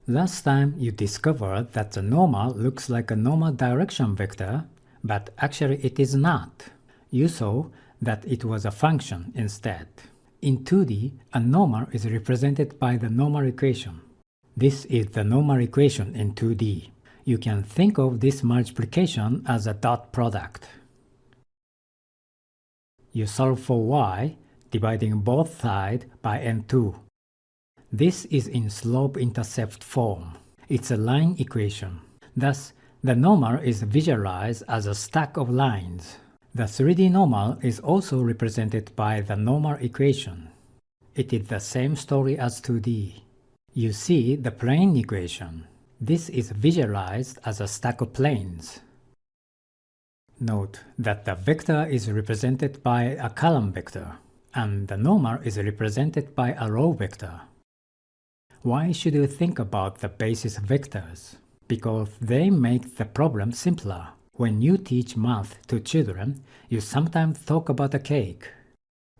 Last time you discovered that the normal looks like a normal direction vector, but actually it is not. You saw that it was a function instead. In 2D, a normal is represented by the normal equation. This is the normal equation in 2D. You can think of this multiplication as a dot product. You solve for y, dividing both sides by n2. This is in slope-intercept form. It's a line equation. Thus, the normal is visualized as a stack of lines. The 3D normal is also represented by the normal equation. It is the same story as 2D. You see the plane equation. This is visualized as a stack of planes. Note that the vector is represented by a column vector, and the normal is represented by a row vector. Why should you think about the basis vectors? Because they make the problem simpler. When you teach math to children, you sometimes talk about a cake.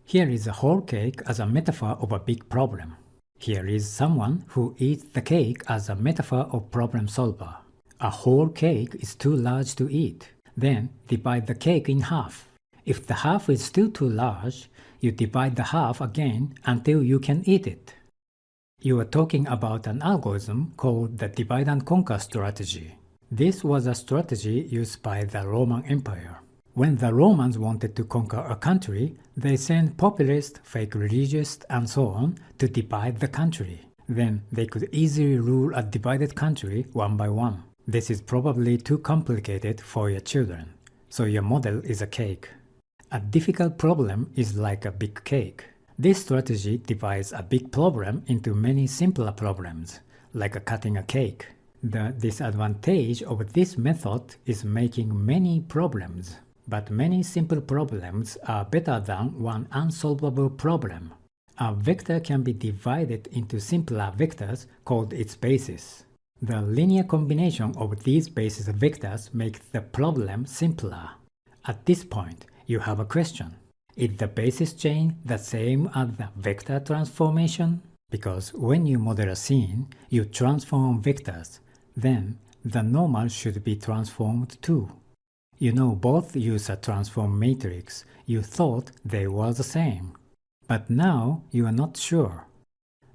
Here is a whole cake as a metaphor of a big problem. Here is someone who eats the cake as a metaphor of problem solver. A whole cake is too large to eat. Then divide the cake in half. If the half is still too large, you divide the half again until you can eat it. You are talking about an algorithm called the divide and conquer strategy. This was a strategy used by the Roman Empire. When the Romans wanted to conquer a country, they sent populists, fake religious, and so on to divide the country. Then they could easily rule a divided country one by one. This is probably too complicated for your children, so your model is a cake. A difficult problem is like a big cake. This strategy divides a big problem into many simpler problems, like cutting a cake. The disadvantage of this method is making many problems, but many simple problems are better than one unsolvable problem. A vector can be divided into simpler vectors called its basis. The linear combination of these basis vectors makes the problem simpler. At this point, you have a question. Is the basis chain the same as the vector transformation? Because when you model a scene, you transform vectors. Then, the normal should be transformed too. You know both use a transform matrix. You thought they were the same. But now you are not sure.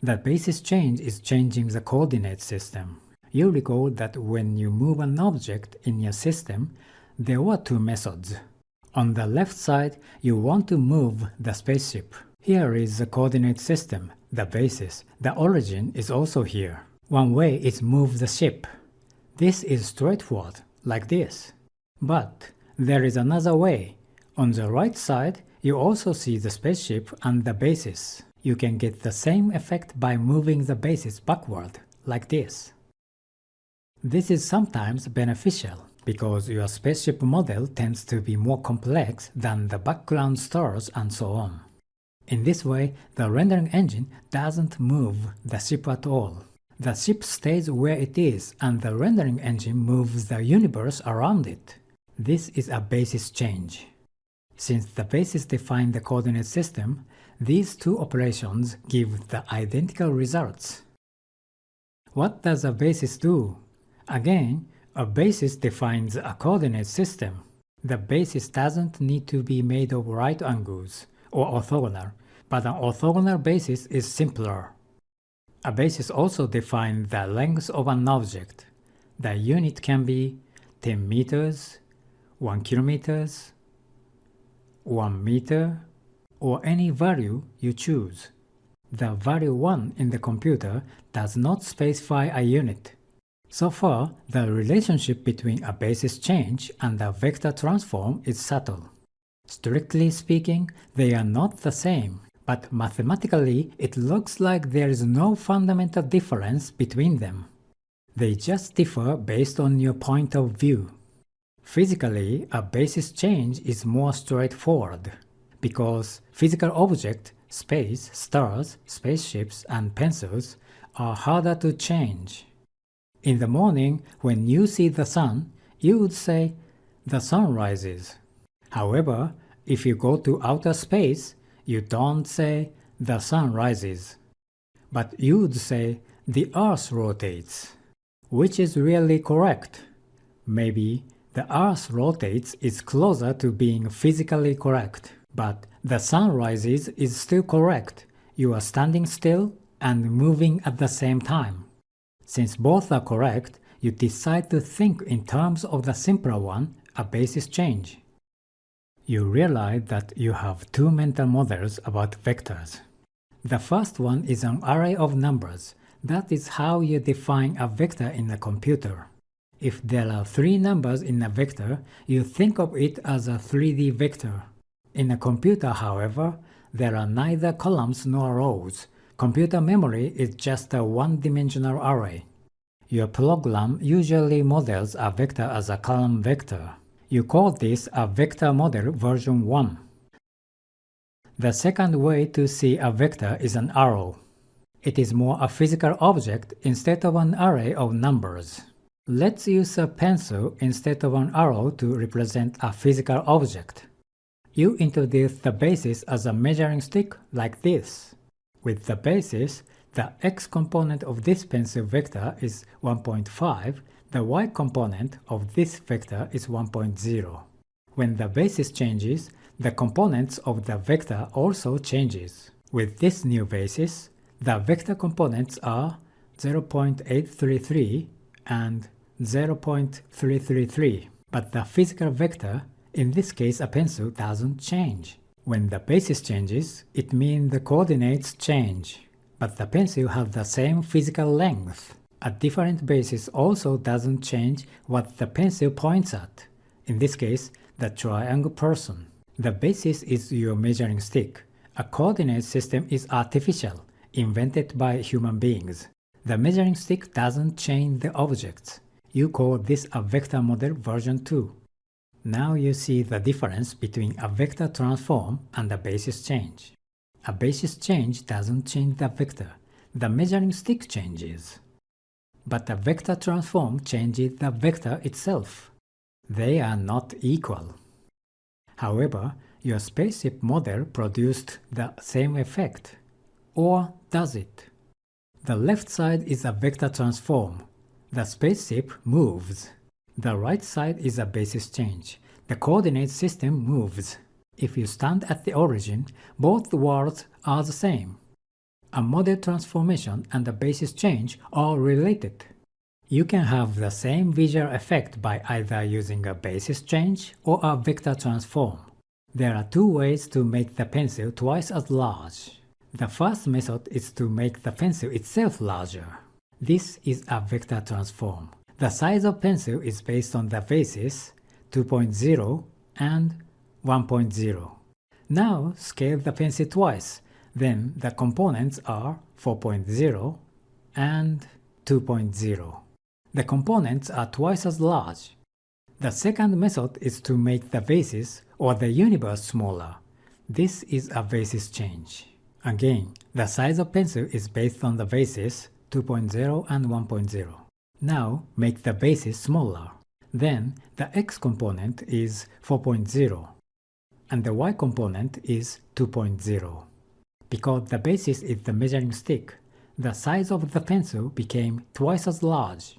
The basis change is changing the coordinate system. You recall that when you move an object in your system, there were two methods. On the left side, you want to move the spaceship. Here is the coordinate system, the basis. The origin is also here. One way is move the ship. This is straightforward, like this. But there is another way. On the right side, you also see the spaceship and the basis. You can get the same effect by moving the basis backward, like this. This is sometimes beneficial, because your spaceship model tends to be more complex than the background stars and so on. In this way, the rendering engine doesn't move the ship at all. The ship stays where it is, and the rendering engine moves the universe around it. This is a basis change. Since the basis defines the coordinate system, these two operations give the identical results. What does a basis do? Again, a basis defines a coordinate system. The basis doesn't need to be made of right angles or orthogonal, but an orthogonal basis is simpler. A basis also defines the length of an object. The unit can be 10 meters, 1 kilometers, 1 meter, or any value you choose. The value 1 in the computer does not specify a unit. So far, the relationship between a basis change and a vector transform is subtle. Strictly speaking, they are not the same, but mathematically it looks like there is no fundamental difference between them. They just differ based on your point of view. Physically, a basis change is more straightforward, because physical objects, space, stars, spaceships, and pencils are harder to change. In the morning, when you see the sun, you would say, "The sun rises." However, if you go to outer space, you don't say, "The sun rises." But you would say, the Earth rotates. Which is really correct? Maybe the Earth rotates is closer to being physically correct, but the sun rises is still correct. You are standing still and moving at the same time. Since both are correct, you decide to think in terms of the simpler one, a basis change. You realize that you have two mental models about vectors. The first one is an array of numbers. That is how you define a vector in a computer. If there are three numbers in a vector, you think of it as a 3D vector. In a computer, however, there are neither columns nor rows. Computer memory is just a one-dimensional array. Your program usually models a vector as a column vector. You call this a vector model version 1. The second way to see a vector is an arrow. It is more a physical object instead of an array of numbers. Let's use a pencil instead of an arrow to represent a physical object. You introduce the basis as a measuring stick like this. With the basis, the x component of this pencil vector is 1.5, the y component of this vector is 1.0. When the basis changes, the components of the vector also changes. With this new basis, the vector components are 0.833 and 0.333, but the physical vector, in this case a pencil, doesn't change. When the basis changes, it means the coordinates change, but the pencil has the same physical length. A different basis also doesn't change what the pencil points at, in this case, the triangle person. The basis is your measuring stick. A coordinate system is artificial, invented by human beings. The measuring stick doesn't change the objects. You call this a vector model version 2. Now you see the difference between a vector transform and a basis change. A basis change doesn't change the vector. The measuring stick changes. But a vector transform changes the vector itself. They are not equal. However, your spaceship model produced the same effect. Or does it? The left side is a vector transform. The spaceship moves. The right side is a basis change. The coordinate system moves. If you stand at the origin, both worlds are the same. A model transformation and a basis change are related. You can have the same visual effect by either using a basis change or a vector transform. There are two ways to make the pencil twice as large. The first method is to make the pencil itself larger. This is a vector transform. The size of pencil is based on the basis 2.0 and 1.0. Now scale the pencil twice. Then the components are 4.0 and 2.0. The components are twice as large. The second method is to make the basis or the universe smaller. This is a basis change. Again, the size of pencil is based on the basis 2.0 and 1.0. Now make the basis smaller. Then the x component is 4.0 and the y component is 2.0. Because the basis is the measuring stick, the size of the pencil became twice as large.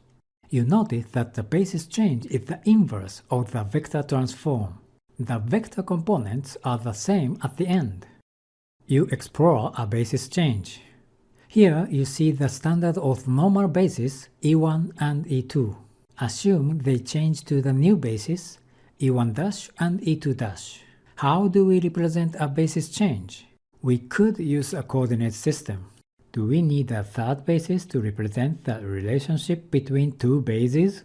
You notice that the basis change is the inverse of the vector transform. The vector components are the same at the end. You explore a basis change. Here you see the standard orthonormal basis E1 and E2. Assume they change to the new basis E1' and E2'. How do we represent a basis change? We could use a coordinate system. Do we need a third basis to represent the relationship between two bases?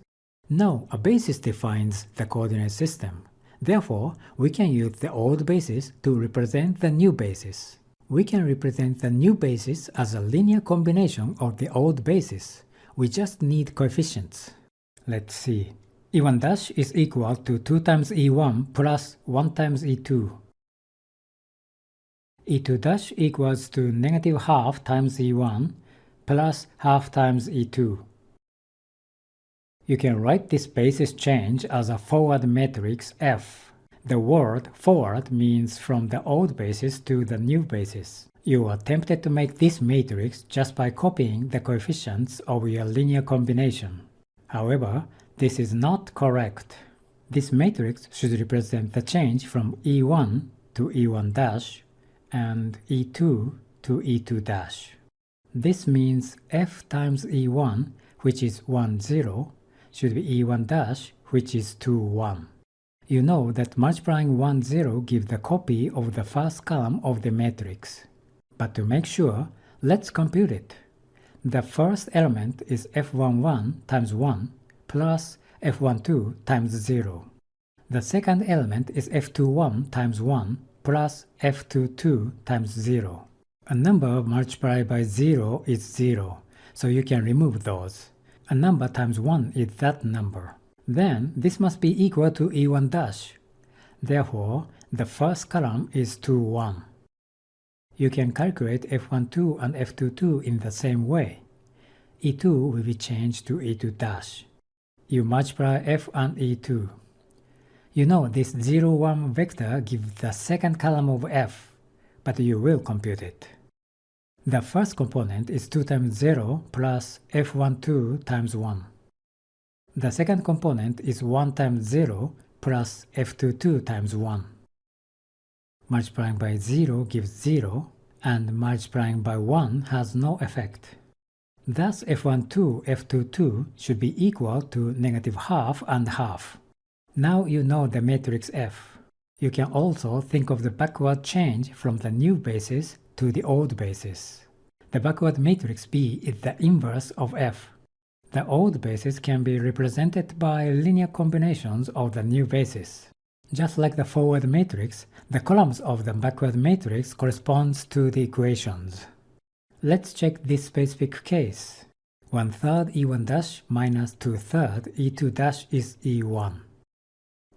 No, a basis defines the coordinate system. Therefore, we can use the old basis to represent the new basis. We can represent the new basis as a linear combination of the old basis. We just need coefficients. Let's see. E1' is equal to 2 times E1 plus 1 times E2. E2' equals to negative half times E1 plus half times E2. You can write this basis change as a forward matrix F. The word forward means from the old basis to the new basis. You are tempted to make this matrix just by copying the coefficients of your linear combination. However, this is not correct. This matrix should represent the change from E1 to E1' and E2 to E2'. This means f times E1, which is 1, 0, should be E1', which is 2, 1. You know that multiplying 1, 0 gives the copy of the first column of the matrix. But to make sure, let's compute it. The first element is f11 times 1 plus f12 times 0. The second element is f21 times 1 plus f22 times 0. A number multiplied by 0 is 0, so you can remove those. A number times 1 is that number. Then this must be equal to E1'. Therefore, the first column is 2, 1. You can calculate f12 and f22 in the same way. E2 will be changed to E2'. You multiply f and E2. You know this 0, 1 vector gives the second column of f, but you will compute it. The first component is 2 times 0 plus f12 times 1. The second component is 1 times 0 plus f22 times 1. Multiplying by 0 gives 0, and multiplying by 1 has no effect. Thus f12, f22 should be equal to negative half and half. Now you know the matrix F. You can also think of the backward change from the new basis to the old basis. The backward matrix B is the inverse of F. The old basis can be represented by linear combinations of the new basis. Just like the forward matrix, the columns of the backward matrix corresponds to the equations. Let's check this specific case. 1/3 E1' minus 2/3 E2' is E1.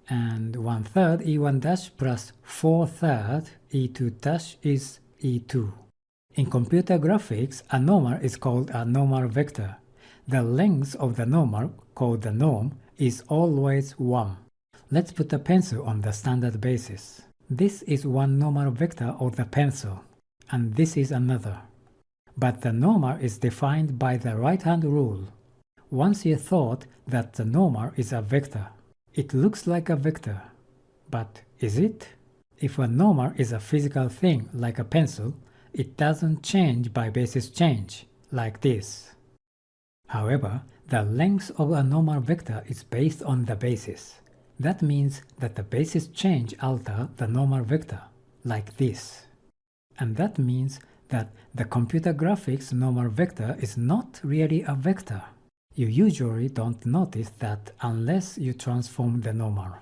And 1/3 E1' plus 4/3 E2' is E2. In computer graphics, a normal is called a normal vector. The length of the normal, called the norm, is always 1. Let's put a pencil on the standard basis. This is one normal vector of the pencil, and this is another. But the normal is defined by the right-hand rule. Once you thought that the normal is a vector, it looks like a vector. But is it? If a normal is a physical thing like a pencil, it doesn't change by basis change, like this. However, the length of a normal vector is based on the basis. That means that the basis change alter the normal vector, like this. And that means that the computer graphics normal vector is not really a vector. You usually don't notice that unless you transform the normal.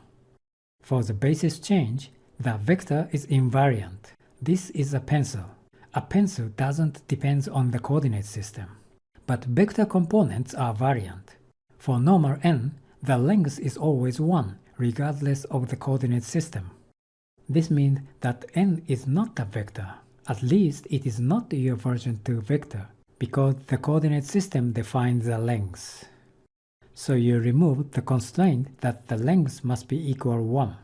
For the basis change, the vector is invariant. This is a pencil. A pencil doesn't depend on the coordinate system. But vector components are variant. For normal n, the length is always 1, regardless of the coordinate system. This means that n is not a vector. At least it is not your version 2 vector, because the coordinate system defines the length. So you remove the constraint that the length must be equal 1.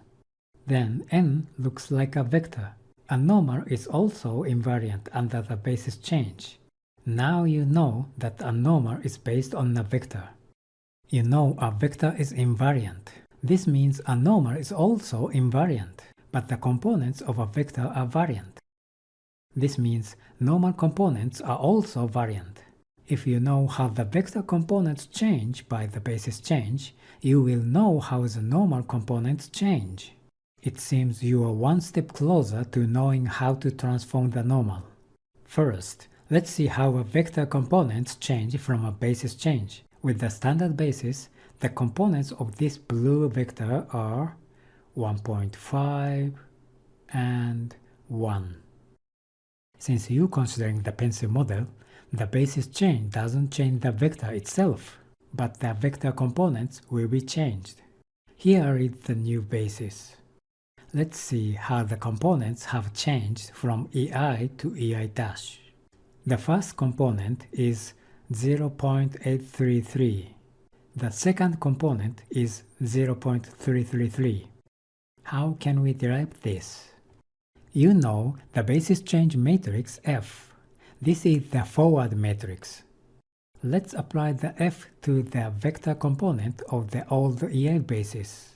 Then n looks like a vector. A normal is also invariant under the basis change. Now you know that a normal is based on a vector. You know a vector is invariant. This means a normal is also invariant, but the components of a vector are variant. This means normal components are also variant. If you know how the vector components change by the basis change, you will know how the normal components change. It seems you are one step closer to knowing how to transform the normal. First, let's see how a vector components change from a basis change. With the standard basis, the components of this blue vector are 1.5 and 1. Since you're considering the pencil model, the basis change doesn't change the vector itself, but the vector components will be changed. Here is the new basis. Let's see how the components have changed from EI to EI'. The first component is 0.833. The second component is 0.333. How can we derive this? You know the basis change matrix F. This is the forward matrix. Let's apply the F to the vector component of the old EL basis.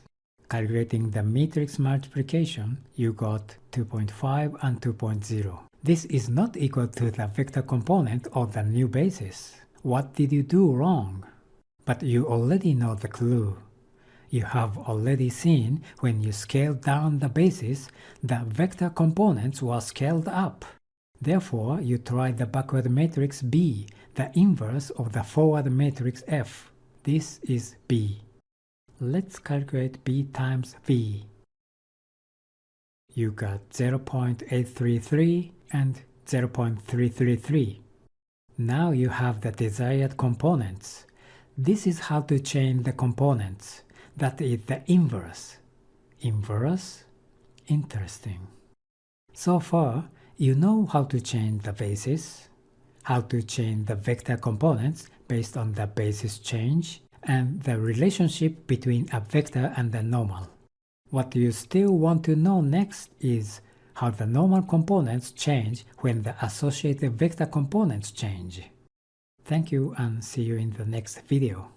Calculating the matrix multiplication, you got 2.5 and 2.0. This is not equal to the vector component of the new basis. What did you do wrong? But you already know the clue. You have already seen when you scaled down the basis, the vector components were scaled up. Therefore, you try the backward matrix B, the inverse of the forward matrix F. This is B. Let's calculate B times V. You got 0.833 and 0.333. Now you have the desired components. This is how to change the components. That is the inverse. Inverse? Interesting. So far, you know how to change the basis, how to change the vector components based on the basis change, and the relationship between a vector and the normal. What you still want to know next is how the normal components change when the associated vector components change. Thank you and see you in the next video.